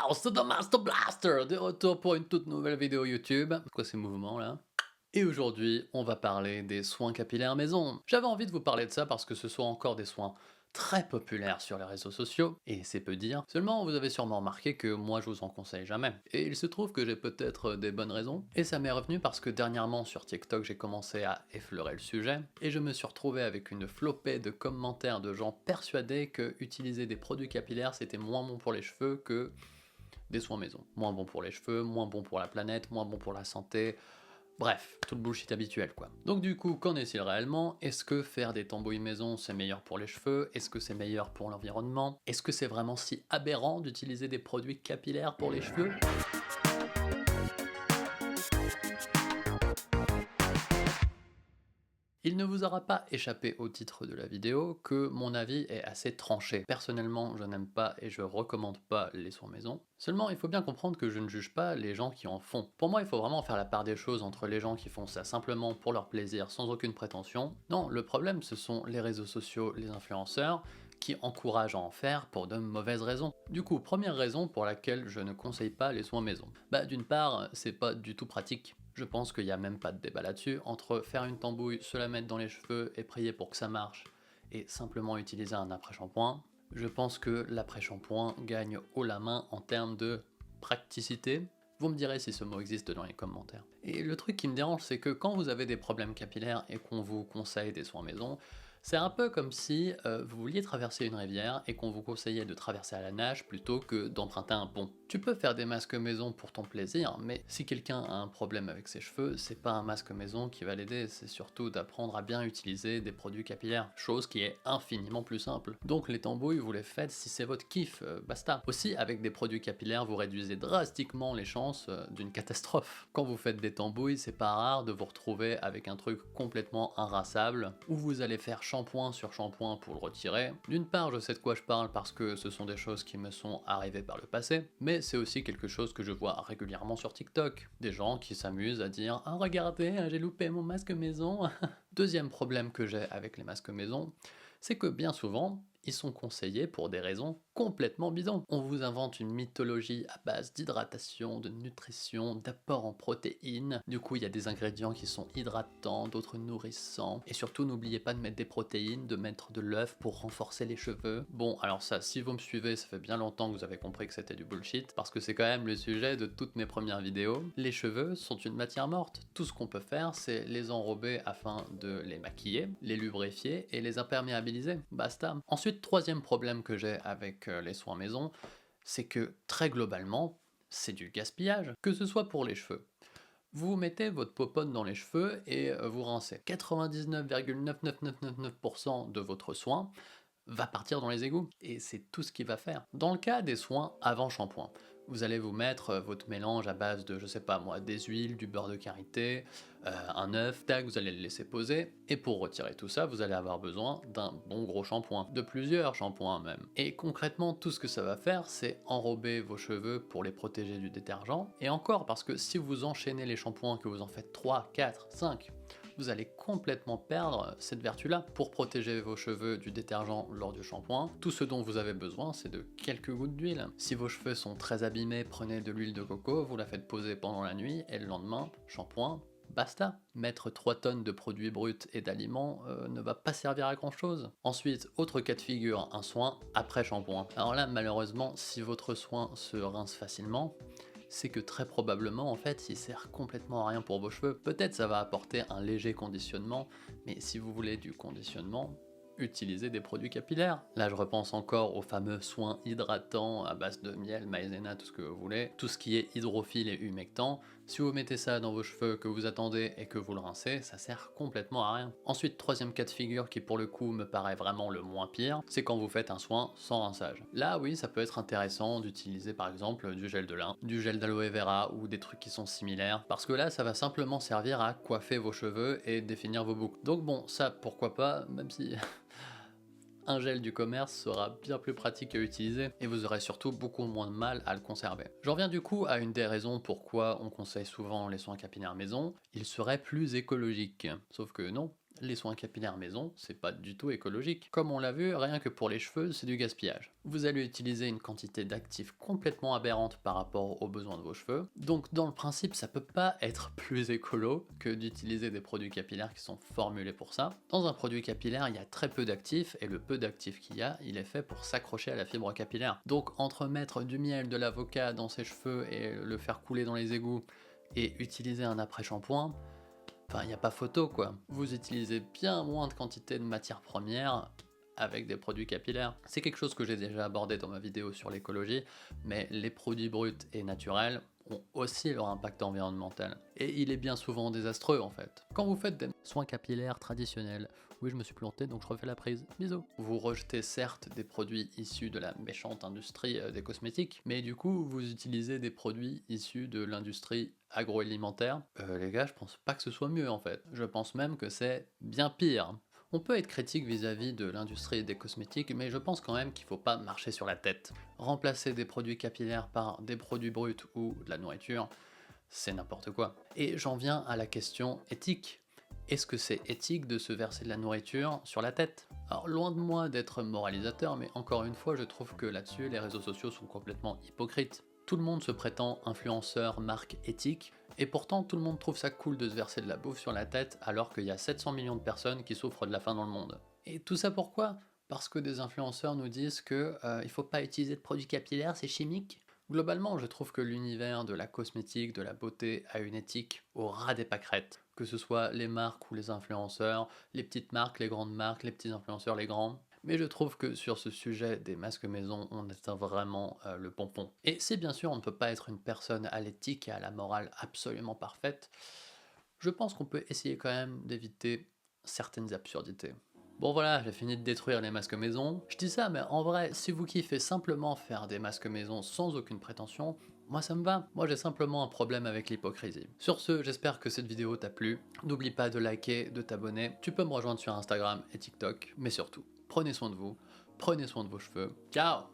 Wow, c'est The Master Blaster de retour pour une toute nouvelle vidéo YouTube. C'est quoi ces mouvements là? Et aujourd'hui, on va parler des soins capillaires maison. J'avais envie de vous parler de ça parce que ce sont encore des soins très populaires sur les réseaux sociaux, et c'est peu dire. Seulement, vous avez sûrement remarqué que moi je vous en conseille jamais. Et il se trouve que j'ai peut-être des bonnes raisons, et ça m'est revenu parce que dernièrement sur TikTok j'ai commencé à effleurer le sujet, et je me suis retrouvé avec une flopée de commentaires de gens persuadés que utiliser des produits capillaires c'était moins bon pour les cheveux que des soins maison. Moins bon pour les cheveux, moins bon pour la planète, moins bon pour la santé. Bref, tout le bullshit habituel quoi. Donc du coup, qu'en est-il réellement? Est-ce que faire des tambouilles maison c'est meilleur pour les cheveux? Est-ce que c'est meilleur pour l'environnement? Est-ce que c'est vraiment si aberrant d'utiliser des produits capillaires pour les cheveux? Il ne vous aura pas échappé au titre de la vidéo que mon avis est assez tranché. Personnellement, je n'aime pas et je recommande pas les soins maison. Seulement, il faut bien comprendre que je ne juge pas les gens qui en font. Pour moi, il faut vraiment faire la part des choses entre les gens qui font ça simplement pour leur plaisir, sans aucune prétention. Non, le problème, ce sont les réseaux sociaux, les influenceurs, qui encouragent à en faire pour de mauvaises raisons. Du coup, première raison pour laquelle je ne conseille pas les soins maison. Bah d'une part, c'est pas du tout pratique. Je pense qu'il n'y a même pas de débat là-dessus, entre faire une tambouille, se la mettre dans les cheveux et prier pour que ça marche, et simplement utiliser un après-shampoing. Je pense que l'après-shampoing gagne haut la main en termes de praticité. Vous me direz si ce mot existe dans les commentaires. Et le truc qui me dérange, c'est que quand vous avez des problèmes capillaires et qu'on vous conseille des soins maison, c'est un peu comme si vous vouliez traverser une rivière et qu'on vous conseillait de traverser à la nage plutôt que d'emprunter un pont. Tu peux faire des masques maison pour ton plaisir, mais si quelqu'un a un problème avec ses cheveux, c'est pas un masque maison qui va l'aider, c'est surtout d'apprendre à bien utiliser des produits capillaires, chose qui est infiniment plus simple. Donc les tambouilles, vous les faites si c'est votre kiff, basta. Aussi, avec des produits capillaires, vous réduisez drastiquement les chances d'une catastrophe. Quand vous faites des tambouilles, c'est pas rare de vous retrouver avec un truc complètement inrassable, où vous allez faire shampoing sur shampoing pour le retirer. D'une part, je sais de quoi je parle parce que ce sont des choses qui me sont arrivées par le passé, mais c'est aussi quelque chose que je vois régulièrement sur TikTok. Des gens qui s'amusent à dire « Ah regardez, j'ai loupé mon masque maison !» Deuxième problème que j'ai avec les masques maison, c'est que bien souvent, ils sont conseillés pour des raisons complètement bidons. On vous invente une mythologie à base d'hydratation, de nutrition, d'apport en protéines. Du coup, il y a des ingrédients qui sont hydratants, d'autres nourrissants. Et surtout, n'oubliez pas de mettre des protéines, de mettre de l'œuf pour renforcer les cheveux. Bon, alors ça, si vous me suivez, ça fait bien longtemps que vous avez compris que c'était du bullshit, parce que c'est quand même le sujet de toutes mes premières vidéos. Les cheveux sont une matière morte. Tout ce qu'on peut faire, c'est les enrober afin de les maquiller, les lubrifier et les imperméabiliser. Basta. Ensuite, troisième problème que j'ai avec les soins maison, c'est que très globalement, c'est du gaspillage, que ce soit pour les cheveux. Vous mettez votre popote dans les cheveux et vous rincez. 99,99999% de votre soin va partir dans les égouts, et c'est tout ce qu'il va faire. Dans le cas des soins avant shampoing, vous allez vous mettre votre mélange à base de, je sais pas moi, des huiles, du beurre de karité, un œuf, tac, vous allez le laisser poser, et pour retirer tout ça, vous allez avoir besoin d'un bon gros shampoing, de plusieurs shampoings même. Et concrètement, tout ce que ça va faire, c'est enrober vos cheveux pour les protéger du détergent, et encore, parce que si vous enchaînez les shampoings, que vous en faites 3, 4, 5, vous allez complètement perdre cette vertu-là. Pour protéger vos cheveux du détergent lors du shampoing, tout ce dont vous avez besoin, c'est de quelques gouttes d'huile. Si vos cheveux sont très abîmés, prenez de l'huile de coco, vous la faites poser pendant la nuit, et le lendemain, shampoing, basta. Mettre 3 tonnes de produits bruts et d'aliments ne va pas servir à grand chose. Ensuite, autre cas de figure, un soin après shampoing. Alors là, malheureusement, si votre soin se rince facilement, c'est que très probablement en fait il sert complètement à rien pour vos cheveux. Peut-être ça va apporter un léger conditionnement, mais si vous voulez du conditionnement, utilisez des produits capillaires. Là je repense encore aux fameux soins hydratants à base de miel, maïzena, tout ce que vous voulez, tout ce qui est hydrophile et humectant. Si vous mettez ça dans vos cheveux, que vous attendez et que vous le rincez, ça sert complètement à rien. Ensuite, troisième cas de figure qui pour le coup me paraît vraiment le moins pire, c'est quand vous faites un soin sans rinçage. Là oui, ça peut être intéressant d'utiliser par exemple du gel de lin, du gel d'aloe vera ou des trucs qui sont similaires, parce que là ça va simplement servir à coiffer vos cheveux et définir vos boucles. Donc bon, ça pourquoi pas, même si un gel du commerce sera bien plus pratique à utiliser et vous aurez surtout beaucoup moins de mal à le conserver. J'en viens du coup à une des raisons pourquoi on conseille souvent les soins capillaires maison, ils seraient plus écologiques. Sauf que non, Les soins capillaires maison, c'est pas du tout écologique. Comme on l'a vu, rien que pour les cheveux, c'est du gaspillage. Vous allez utiliser une quantité d'actifs complètement aberrante par rapport aux besoins de vos cheveux. Donc dans le principe, ça peut pas être plus écolo que d'utiliser des produits capillaires qui sont formulés pour ça. Dans un produit capillaire, il y a très peu d'actifs et le peu d'actifs qu'il y a, il est fait pour s'accrocher à la fibre capillaire. Donc entre mettre du miel, de l'avocat dans ses cheveux et le faire couler dans les égouts et utiliser un après-shampoing, enfin, il n'y a pas photo quoi. Vous utilisez bien moins de quantité de matières premières avec des produits capillaires. C'est quelque chose que j'ai déjà abordé dans ma vidéo sur l'écologie, mais les produits bruts et naturels ont aussi leur impact environnemental. Et il est bien souvent désastreux en fait. Quand vous faites des soins capillaires traditionnels, oui je me suis planté donc je refais la prise, bisous. Vous rejetez certes des produits issus de la méchante industrie des cosmétiques, mais du coup vous utilisez des produits issus de l'industrie agroalimentaire. Les gars, je pense pas que ce soit mieux en fait. Je pense même que c'est bien pire. On peut être critique vis-à-vis de l'industrie des cosmétiques, mais je pense quand même qu'il faut pas marcher sur la tête. Remplacer des produits capillaires par des produits bruts ou de la nourriture, c'est n'importe quoi. Et j'en viens à la question éthique. Est-ce que c'est éthique de se verser de la nourriture sur la tête? Alors loin de moi d'être moralisateur, mais encore une fois, je trouve que là-dessus, les réseaux sociaux sont complètement hypocrites. Tout le monde se prétend influenceur, marque éthique, et pourtant tout le monde trouve ça cool de se verser de la bouffe sur la tête alors qu'il y a 700 millions de personnes qui souffrent de la faim dans le monde. Et tout ça pourquoi? Parce que des influenceurs nous disent que il faut pas utiliser de produits capillaires, c'est chimique. Globalement, je trouve que l'univers de la cosmétique, de la beauté a une éthique au ras des pâquerettes. Que ce soit les marques ou les influenceurs, les petites marques, les grandes marques, les petits influenceurs, les grands. Mais je trouve que sur ce sujet des masques maison, on atteint vraiment le pompon. Et si bien sûr on ne peut pas être une personne à l'éthique et à la morale absolument parfaite, je pense qu'on peut essayer quand même d'éviter certaines absurdités. Bon voilà, j'ai fini de détruire les masques maison. Je dis ça, mais en vrai, si vous kiffez simplement faire des masques maison sans aucune prétention, moi ça me va. Moi j'ai simplement un problème avec l'hypocrisie. Sur ce, j'espère que cette vidéo t'a plu. N'oublie pas de liker, de t'abonner. Tu peux me rejoindre sur Instagram et TikTok, mais surtout, prenez soin de vous, prenez soin de vos cheveux. Ciao!